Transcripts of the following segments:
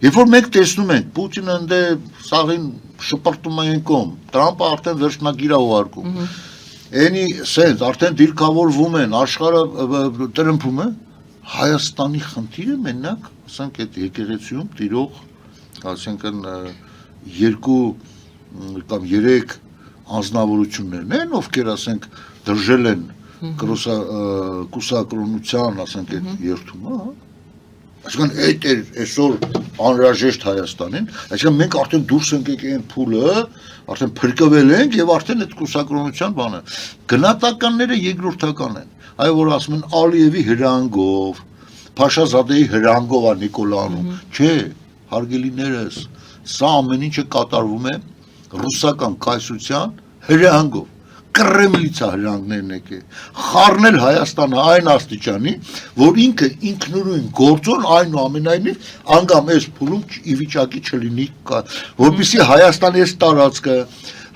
Երբ որ մենք տեսնում ենք Պուտինը ընդ է սաղին շպրտում է այն կողմ, Տրամպը արդեն վերջնագիր է ուղարկում, այնի սենց արդեն դիրքավորվում են, աշխարհը տրմփում է, Հայաստանի խնդիրը մենակ, ասենք այդ եկեղեցիում տիրող, ասենքն երկու կամ երեք անձնավորություններն են, ովքեր ասենք դրժել են կուսակրոնության, ասենք այդ երթումը, այսինքն այդ էր այսօր անհրաժեշտ Հայաստանին, այսինքն մենք արդեն դուրս ենք եկել այն փուլը, արդեն փրկվել ենք եւ արդեն այդ կուսակրոնության բանը։ Գնահատականները երկրորդական են, այո որ ասում են Ալիևի հրանգով, Փաշազադեի հրանգով է Նիկոլանում, չէ, հարգելիներս, սա ամեն ինչը կատարվում է ռուսական կայսրության հրանգով, Կրեմլից է հրանգներն եկել, խառնել Հայաստանը այն աստիճանի, որ ինքը ինքնուրույն գործոն այնուամենայնիվ անգամ այս փուլում ի վիճակի չլինի, որպեսզի Հայաստանի այս տարածքը,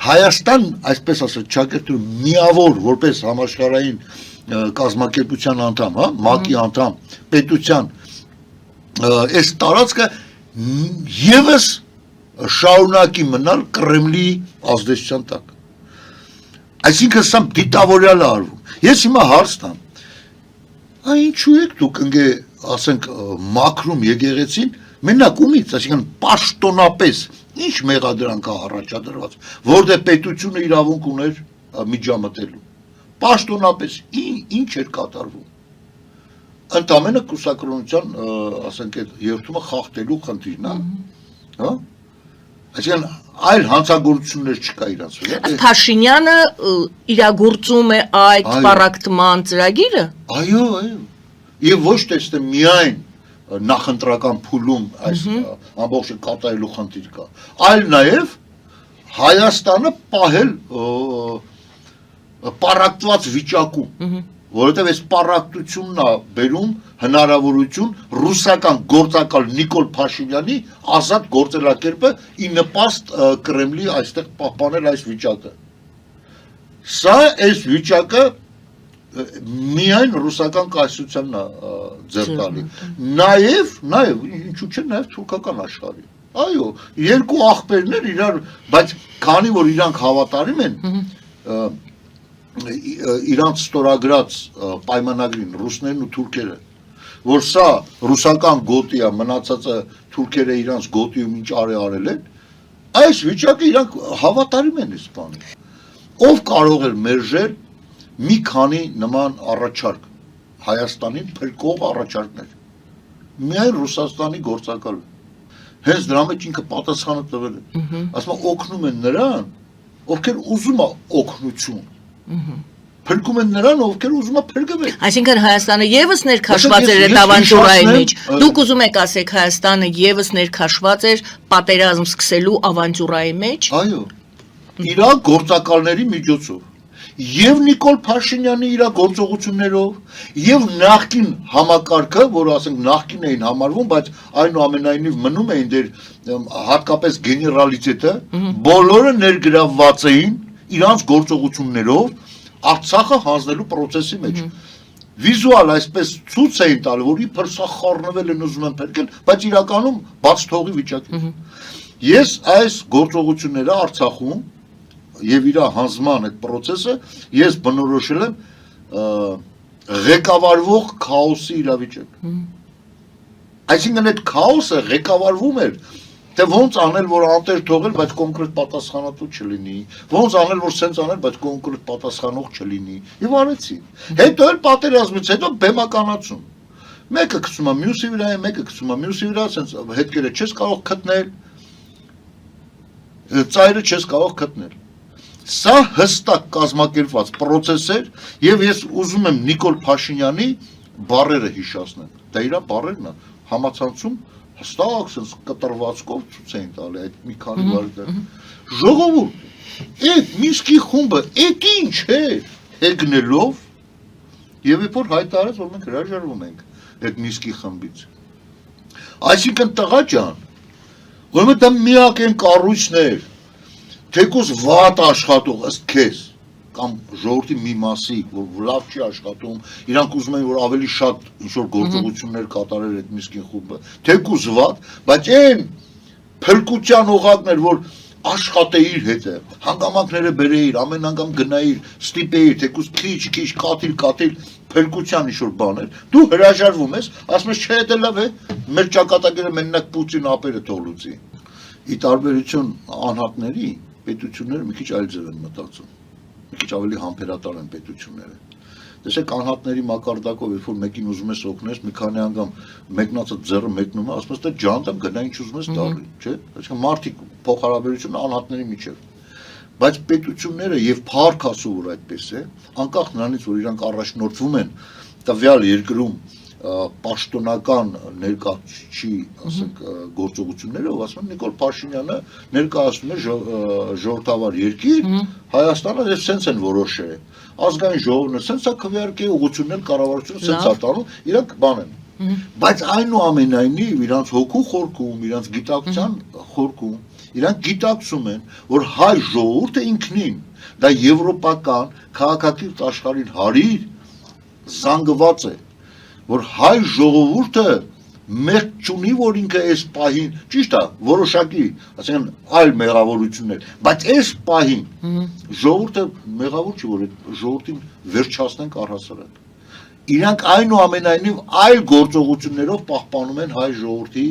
Հայաստան, այսպես ասած, ճակերտում միավոր որպես համաշխարհային կազմակերպության անդամ, հա, ՄԱԿ-ի անդամ, պետության այս տարածքը եւս շարունակի մնալ Կրեմլի ազդեցության տակ։ Այսինքն սա դիտավորյալ է արվում։ Ես հիմա հարց տամ, ինչու եք դուք ընկե, ասենք, մաքրում եկեղեցին, մենակ ումից, այսինքն պաշտոնապես, ինչ մեղադրանք է առաջադրված, որտեղ պետությունը իրավունք ուներ միջամտելու։ Պաշտոնապես ինչ էր կատարվում։ Ընդամենը կուսակրոնության, ասենք, այդ երթումը խախտելու խնդիրն է, հա։ Այսինքն այլ հանցագործություններ չկա իրանց վրա։ Փաշինյանը իրագործում է այդ պարակտման ծրագիրը։ Այո, այո։ Եվ ոչ թե միայն նախընտրական փուլում այս ամբողջը կատարելու խնդիր կա, այլ նաև Հայաստանը պահել պարակտված վիճակում, որովհետև այս պարակտությունն է բերում հնարավորություն ռուսական գործակալ Նիկոլ Փաշինյանի ազատ գործելակերպը ի նպաստ Կրեմլի այստեղ պահպանել այս վիճակը։ Սա այս վիճակը միայն ռուսական կայսրությանն է ձեռք տալի։ Նաև, ինչու՞ չէ, նաև թուրքական աշխարհի։ Այո, երկու աղբերներ իրար, բայց քանի որ իրանք հավատարիմ են, իրանց ստորագրած պայմանագրին ռուսներն ու թուրքերը, որ սա ռուսական գոտի է, մնացածը թուրքերը իրանց գոտիում ինչ արել են, այս վիճակը իրանք հավատարիմ են այս բանին։ Ով կարող էր մերժել մի քանի նման առաջարկ Հայաստանին փրկող առաջարկներ։ Միայն Ռուսաստանի գործակալը։ Հենց դրա մեջ ինքը պատասխանը տվել է։ Ասում է օգնում են նրան, ովքեր ուզում է օգնություն։ Փրկում են նրան, ովքեր ուզում է փրկվել։ Այսինքն Հայաստանը եւս ներքաշված էր այդ ավանտյուրայի մեջ։ Դուք ուզում եք ասեք Հայաստանը եւս ներքաշված էր պատերազմ սկսելու ավանտյուրայի մեջ։ Այո։ Իր գործակալների միջոցով։ Եվ Նիկոլ Փաշինյանի իր գործողություններով, եւ նախկին համակարգը, որը ասենք նախկին էին համարվում, բայց այնուամենայնիվ մնում էին դեր հատկապես գեներալիտետը, բոլորը ներգրավված էին իրանց գործողություններով Արցախը հանձնելու process-ի մեջ։ Վիզուալ այսպես ցույց էին տալի, որ իբր սա խառնվել են ուզում են փրկել, բայց իրականում բաց թողի վիճակի։ Ես այս գործողությունները Արցախում եւ իր հանձնման այդ process-ը ես բնորոշել եմ ղեկավարվող քաոսի իրավիճակ։ Այսինքն այդ քաոսը ղեկավարվում էր թե ոնց անել, որ անտեր թողել, բայց կոնկրետ պատասխանատու չլինի, ոնց անել, որ սենց անել, բայց կոնկրետ պատասխանող չլինի, եւ արեցին։ Հետո էլ պատերազմից հետո բեմականացում։ Մեկը գցում է մյուսի վրա, մեկը գցում է մյուսի վրա, սենց հետքերը չես կարող գտնել, ծայրը չես կարող գտնել։ Սա հստակ կազմակերպված process էր, եւ ես ուզում եմ Նիկոլ Փաշինյանի բառերը հիշեցնել։ Դա իր բառերն է, համացանցում հստակ sense կտրվածքով ցույց էին տալի այդ մի քանի վարդը։ Ժողովուրդ, այդ Մինսկի խումբը, այդ ինչ է հեգնելով եւ երբ որ հայտարարեց, որ մենք հրաժարվում ենք այդ Մինսկի խմբից։ Այսինքն տղա ջան, որովհետեւ դա միակ այն կառույցն էր, թեկուզ վատ աշխատող ըստ քեզ, կամ ժողովրդի մի մասի, որ լավ չի աշխատում, իրանք ուզում են որ ավելի շատ ինչ-որ գործողություններ կատարել այդ միսկին խումբը, թեկուզ վատ, բայց այն փրկության օղակներ, որ աշխատեիր հետը, հանգամանքները բերեիր, ամեն անգամ գնայիր, ստիպեիր, թեկուզ քիչ, կաթիլ, փրկության ինչ-որ բաներ, դու հրաժարվում ես, ասում ես չէ դա լավ է, մեր ճակատագիրը մենակ Պուտին ապերը թող լուծի։ Ի տարբերություն անհատների, պետությունները մի քիչ այլ ձև են մտածում, մի քիչ ավելի համբերատար են պետությունները։ Տեսեք անհատների մակարդակով, երբ որ մեկին ուզում ես օգնես, մի քանի անգամ մեկնածը ձեռը մեկնում է, ասում ես դե ջանդամ գնա ինչ ուզում ես տալի, չէ՞։ Այսինքն մարդիկ փոխհարաբերությունը անհատների միջև։ Բայց պետությունները եւ փառք ասու որ այդպես է, անկախ նրանից որ իրանք առաջնորդվում են տվյալ երկրում պաշտոնական ներկայացուցիչի, ասենք, գործողություններով, ասում են Նիկոլ Փաշինյանը ներկայացնում է ժողովրդավար երկիր, Հայաստանը եւ սենց են որոշել։ Ազգային ժողովն է սենց է քվեարկել, ուղղությունն էլ կառավարությունը սենց է տանում, իրանք բան են։ Բայց այնուամենայնիվ իրանք հոգու խորքում, իրանք գիտակցության խորքում, իրանք գիտակցում են, որ հայ ժողովուրդը ինքնին, դա եվրոպական քաղաքակիրթ աշխարհին հարիր զանգված է, որ հայ ժողովուրդը մեղք չունի, որ ինքը այս պահին, ճիշտ է, որոշակի, ասեն այլ մեղավորություններ, բայց այս պահին ժողովուրդը մեղավոր չի, որ այդ ժողովրդին վերջացնենք առհասարակ։ Իրանք այնուամենայնիվ այլ գործողություններով պահպանում են հայ ժողովրդի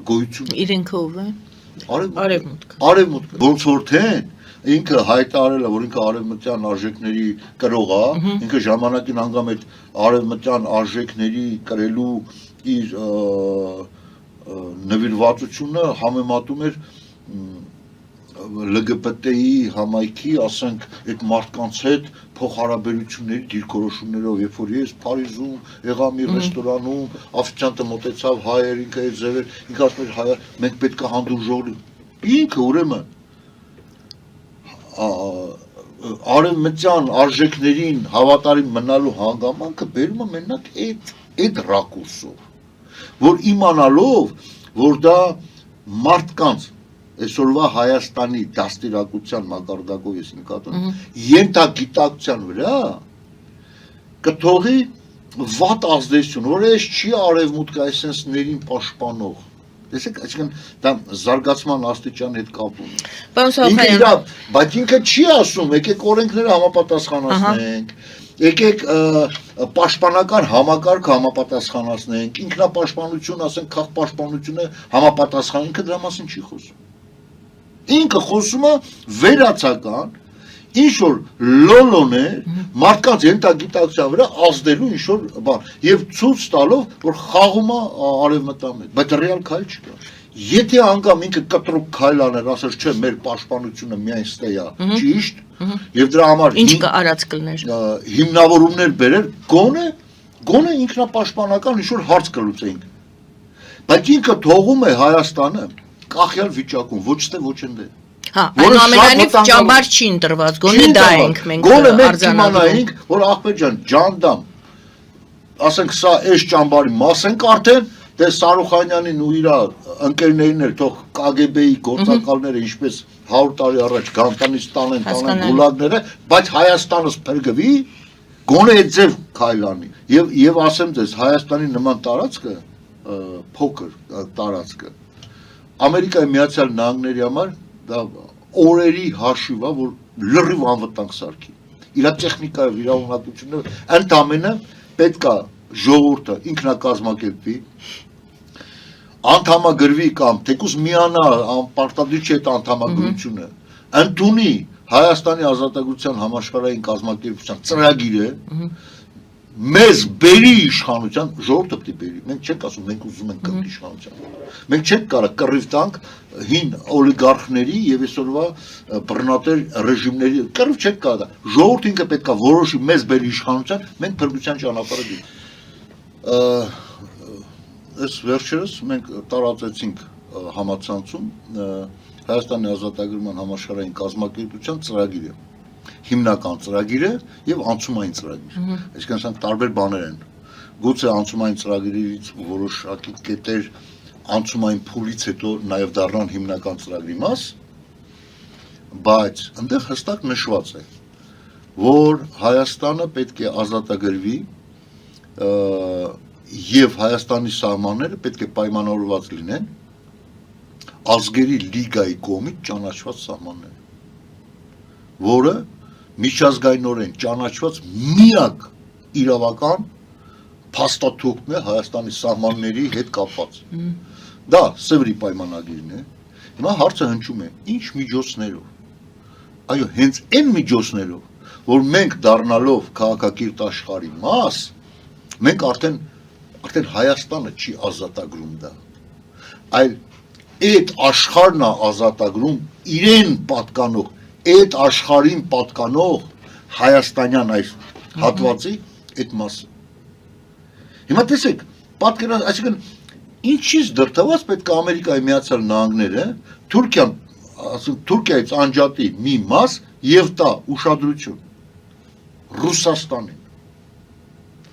գոյությունը։ Իրենք ով են։ Արևմուտք, ոնց որ թե ինքը հայտարարել է, որ ինքը արևմտյան արժեքների կրող է, ինքը ժամանակին անգամ այդ արևմտյան արժեքների կրելու իր նվիրվածությունը համեմատում էր LGBT-ի համայնքի, ասենք, այդ մարդկանց հետ փոխհարաբերությունների դիրքորոշումներով, երբ որ ես Փարիզում եղա մի ռեստորանում, օֆիցիանտը մոտեցավ հայեր, ինքը այդ ձևեր, ինքը ասում էր հայեր, մենք պետք է հանդուրժողի։ Ինքը ուրեմն արևմտյան արժեքներին հավատարիմ մնալու հանգամանքը բերում է մենակ այդ ռակուրսով, որ իմանալով, որ դա մարդկանց այսօրվա Հայաստանի դաստիարակության մակարդակով ես նկատում, ենթագիտակցության վրա կթողի վատ ազդեցություն, որ այս չի արևմուտքը այսենսներին պաշտպանող։ Տեսեք, այսինքն դա զարգացման աստիճանի հետ կապ ունի։ Պարոն Սալխայան, բայց ինքը չի ասում, եկեք օրենքները համապատասխանացնենք, եկեք պաշտպանական համակարգ համապատասխանացնենք, ինքնապաշտպանություն, ասենք, քաղաքապաշտպանությունը համապատասխան, ինքը դրա մասին չի խոսում։ Ինքը խոսում է վերացական, ինչ-որ լոլոներ մարդկանց ենթագիտակցության վրա ազդելու ինչ-որ բան և ցույց տալով, որ խաղում է արևմտան հետ, բայց ռեալ քայլ չկա։ Եթե անգամ ինքը կտրուկ քայլ աներ, ասեր չէ, մեր պաշտպանությունը միայն ստե է, ճիշտ, և դրա համար ինչ կարած կլներ հիմնավորումներ բերեր, գոնե ինքնապաշտպանական ինչ-որ հարց կլուծեինք։ Բայց ինքը թողում է Հայաստանը կախյալ վիճակում, ոչ ստե, ոչ ընդե։ Հա, այնուամենայնիվ ճամբար չի ընտրված, գոնե դա ենք մենք գոնե մենք իմանայինք, որ ախպեր ջան, ջանդամ, ասենք սա այս ճամբարի մաս ենք արդեն, դե Սարուխանյանին ու իր ընկերներին էր թող KGB-ի գործակալները ինչպես 100 տարի առաջ Գանտանից տանեն գուլագները, բայց Հայաստանը սփրկվի, գոնե այդ ձև քայլ անի։ Եվ ասեմ ձեզ, Հայաստանի նման տարածքը, փոքր տարածքը, Ամերիկայի Միացյալ Նահանգների համար դա օրերի հաշիվ է, որ լրիվ անվտանգ սարքի։ Իր տեխնիկայով, իր ունակություններով, ընդամենը պետք է ժողովուրդը ինքնակազմակերպվի, անդամագրվի կամ թեկուզ միանա, պարտադիր չի այդ անդամագրությունը, ընդունի Հայաստանի ազատագրության համաշխարհային կազմակերպության ծրագիրը, մեզ բերի իշխանության, ժողովուրդը պետք է բերի, մենք չենք ասում, մենք ուզում ենք կրկին իշխանության, մենք չենք կարող կռիվ տանք հին օլիգարխների եւ այսօրվա բռնատեր ռեժիմների, կռիվ չենք կարող, ժողովուրդը ինքը պետք է որոշի մեզ բերի իշխանության, մենք փրկության ճանապարհը գնանք։ Այս վերջերս մենք տարածեցինք համացանցում Հայաստանի ազատագրման համաշխարհային կազմակերպության ծրագիրը, հիմնական ծրագիրը եւ անցումային ծրագիր։ Այսինքն սրանք տարբեր բաներ են։ Գուցե անցումային ծրագրերից որոշակի կետեր անցումային փուլից հետո նաեւ դառնան հիմնական ծրագրի մաս, բայց այնտեղ հստակ նշված է, որ Հայաստանը պետք է ազատագրվի եւ Հայաստանի սահմանները պետք է պայմանավորված լինեն ազգերի լիգայի կողմից ճանաչված սահմաններ, որը միջազգայինորեն ճանաչված միակ իրավական փաստաթուղթն է Հայաստանի սահմանների հետ կապված։ Դա Սևրի պայմանագիրն է։ Հիմա հարցը հնչում է, ինչ միջոցներով։ Այո, հենց այն միջոցներով, որ մենք դառնալով քաղաքակիրթ աշխարհի մաս, մենք արդեն Հայաստանը չի ազատագրում դա, այլ այդ աշխարհն է ազատագրում իրեն պատկանող, այդ աշխարհին պատկանող հայաստանյան այս հատվածի այդ մասը։ Հիմա տեսեք, այսինքն ինչից դրդված պետք է Ամերիկայի Միացյալ Նահանգները Թուրքիայից անջատի մի մաս եւ տա ուշադրություն Ռուսաստանին,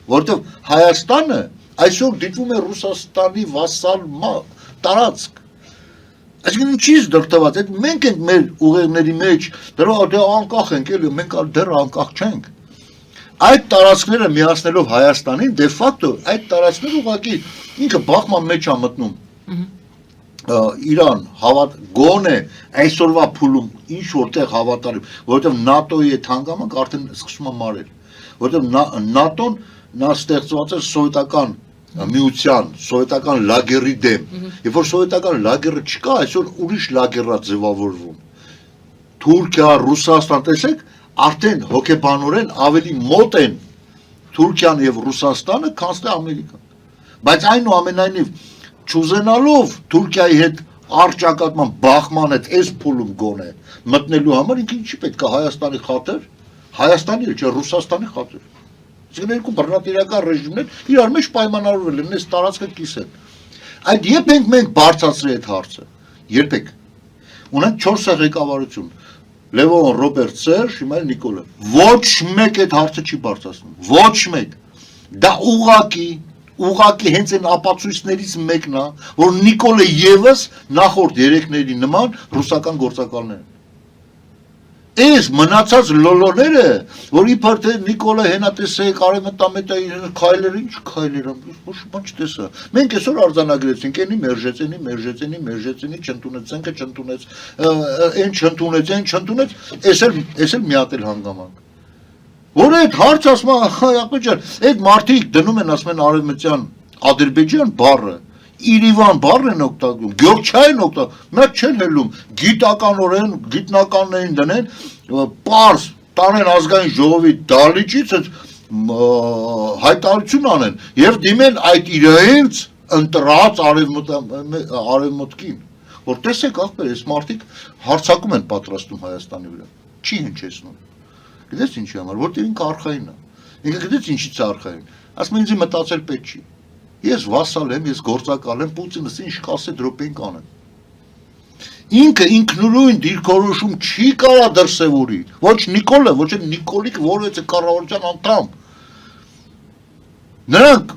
որովհետեւ Հայաստանը այսօր դիտվում է Ռուսաստանի վասալ տարածք։ Այսինքն ինչից դրդված, այդ մենք ենք մեր ուղեղների մեջ, դեռ անկախ ենք, էլի մենք դեռ անկախ չենք։ Այդ տարածքները միացնելով Հայաստանին, դե ֆակտո այդ տարածքները ուղղակի ինքը բախման մեջ է մտնում։ Իրան գոնե այսօրվա փուլում ինչ որտեղ հավատարիմ, որովհետև ՆԱՏՕ-ի այդ հանգամանք արդեն սկսում է մարել, որովհետև ՆԱՏՕ-ն նա ստեղծված էր սովետական միության, սովետական լագերի դեմ, երբ որ սովետական լագերը չկա, այսօր ուրիշ լագեր է ձևավորվում։ Թուրքիա, Ռուսաստան, տեսեք, արդեն հոգեբանորեն ավելի մոտ են Թուրքիան եւ Ռուսաստանը, քան թե Ամերիկան։ Բայց այնուամենայնիվ չուզենալով Թուրքիայի հետ առճակատման բախման հետ այս փուլում գոնե մտնելու համար ինքը ինչի պետք է Հայաստանի խաթր, Հայաստանի չէ Ռուսաստանի խաթր։ Իսկ երկու բռնատիրական ռեժիմներ իրար մեջ պայմանավորվել են, այս տարածքը կիսեն։ Այդ երբ մենք բարձրացրել այդ հարցը, երբեք ունենք 4 ղեկավարություն, Լևոն, Ռոբերտ, Սերժ, հիմա Նիկոլը։ Ոչ մեկ այդ հարցը չի բարձրացնում, ոչ մեկ։ Դա ուղղակի հենց այն ապացույցներից մեկն է, որ Նիկոլը եւս նախորդ երեքների նման ռուսական գործակալներ են։ Այս մնացած լոլոները, որ իբր թե Նիկոլը հենա տեսեք, արևմտամետա քայլեր, ինչ քայլեր, ոչ բան չտեսա։ Մենք այսօր արձանագրեցինք, էնի մերժեցինի, չընդունեցինք, չընդունեց, այն չընդունեց, էս էլ մի հատ էլ հանգամանք։ Որ այդ հարց ասում է, Ախմեդ ջան, այդ մարդիկ դնում են ասում են արևմտյան Ադրբեջան բառը, Իրիվան բառն են օգտագործում, Գյորգչայն օգտագործում, նա չեն հելում, գիտականորեն, գիտնականներին դնեն, պարզ տանեն ազգային ժողովի դալիճից հայտարարություն անեն եւ դիմեն այդ իրենց ընտրած արևմուտքին, որ տեսեք ախպեր, այս մարդիկ հարցակում են պատրաստում Հայաստանի վրա, չի հնչեցնում։ Գիտես ինչի համար, որտեղ ինքը արխային է։ Ինքը գիտես ինչից է արխային։ Ասում ինձ մտածել պետք չի։ Ես վասալ եմ, ես գործակալ եմ, Պուտինս ինչ կասի դրոպին կանեմ։ Ինքը ինքնուրույն դիրքորոշում չի կարա դրսևորի։ Ոչ Նիկոլը, ոչ Նիկոլիկ որևէ կառավարության անդամ։ Նրանք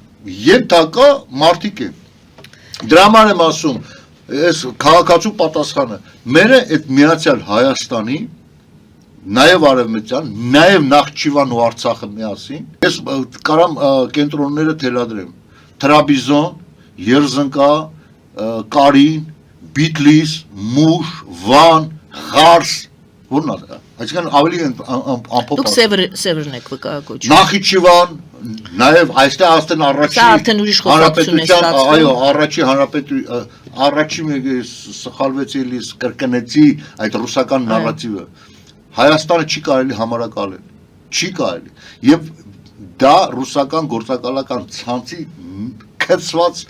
ենթակա մարդիկ են։ Դրա համար եմ ասում, այս քաղաքացու պատասխանը, մերը այդ միացյալ Հայաստանի նաև արևմտյան, նաև Նախճիվան ու Արցախը միասին, ես կարամ կենտրոնները թելադրեմ, Տրաբիզոն, Երզնկա, Կարին, Բիտլիս, Մուշ, Վան, Խարս, որն է, այսինքն ավելի ամփոփ։ Դուք Սևրն եք վկայակոչում։ Նախիջիվան, նաև այստեղ աստեն առաջի հանրապետության, այո, առաջի սխալվեցի, կրկնեցի այդ ռուսական նարատիվը։ Հայաստանը չի կարելի համարակալել, չի կարելի, և դա ռուսական գործակալական ցանցի քծված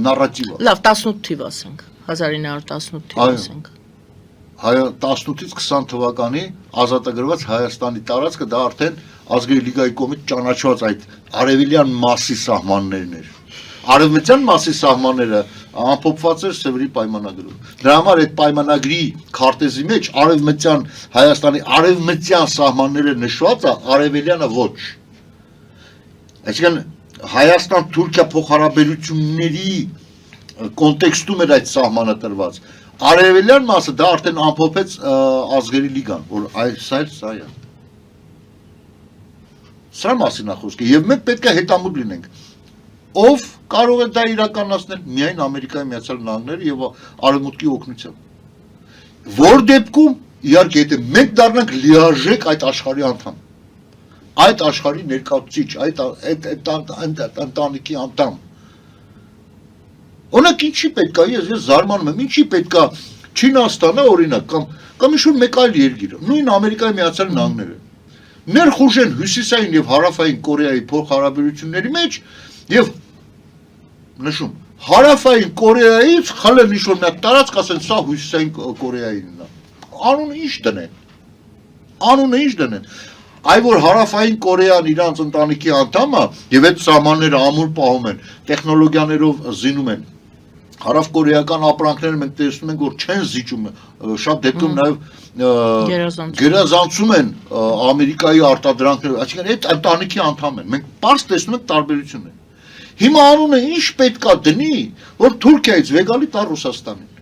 նարատիվ է։ Լավ, 18 թիվ ասենք, 1918 թիվ ասենք։ 18-ից 20 թվականի ազատագրված Հայաստանի տարածքը դա արդեն ազգերի լիգայի կողմից ճանաչված այդ արևելյան մասի սահմաններն էր։ Արևմտյան մասի սահմանները ամփոփված էր Սևրի պայմանագրում։ Դրա համար այդ պայմանագրի քարտեզի մեջ արևմտյան Հայաստանի արևմտյան սահմանները նշված է, արևելյանը ոչ։ Այսինքն Հայաստան-Թուրքիա փոխհարաբերությունների կոնտեքստում էր այդ սահմանը տրված։ Արևելյան մասը դա արդեն ամփոփեց ազգերի լիգան, որ սա է։ Սրա մասին է խոսքը, եւ մենք պետք է հետամուտ լինենք։ Ով կարող է դա իրականացնել միայն Ամերիկայի Միացյալ Նահանգները եւ Արևմուտքի օգնությամբ։ Որ դեպքում իհարկե եթե մենք դառնանք լիարժեք այդ աշխարհի անդամ, այդ աշխարհի ներկայացուցիչ, այդ ընտանիքի անդամ, օրինակ ինչի պետք է, ես զարմանում եմ, ինչի պետք է Չինաստանը օրինակ կամ ինչ-որ մեկ այլ երկիր, նույն Ամերիկայի Միացյալ Նահանգները, ներխուժեն հյուսիսային եւ հարավային Կորեայի փոխհարաբերությունների մեջ եւ նշում հարավային Կորեայից խլեն ինչ-որ մի տարածք, ասեն սա հյուսիսային Կորեայինն է։ Անունը ինչ դնեն։ Այ որ հարավային Կորեան իրանց ընտանիքի անդամ է եւ այդ սահմանները ամուր պահում են, տեխնոլոգիաներով զինում են։ Հարավկորեական ապրանքները մենք տեսնում ենք, որ չեն զիջում, շատ դեպքում նաև գերազանցում են Ամերիկայի արտադրանքները, այսինքն այդ ընտանիքի անդամ են։ Մենք պարզ տեսնում ենք տարբերությունը։ Հիմա անունը ինչ պետք է դնի, որ Թուրքիայից վեգալի տա Ռուսաստանին։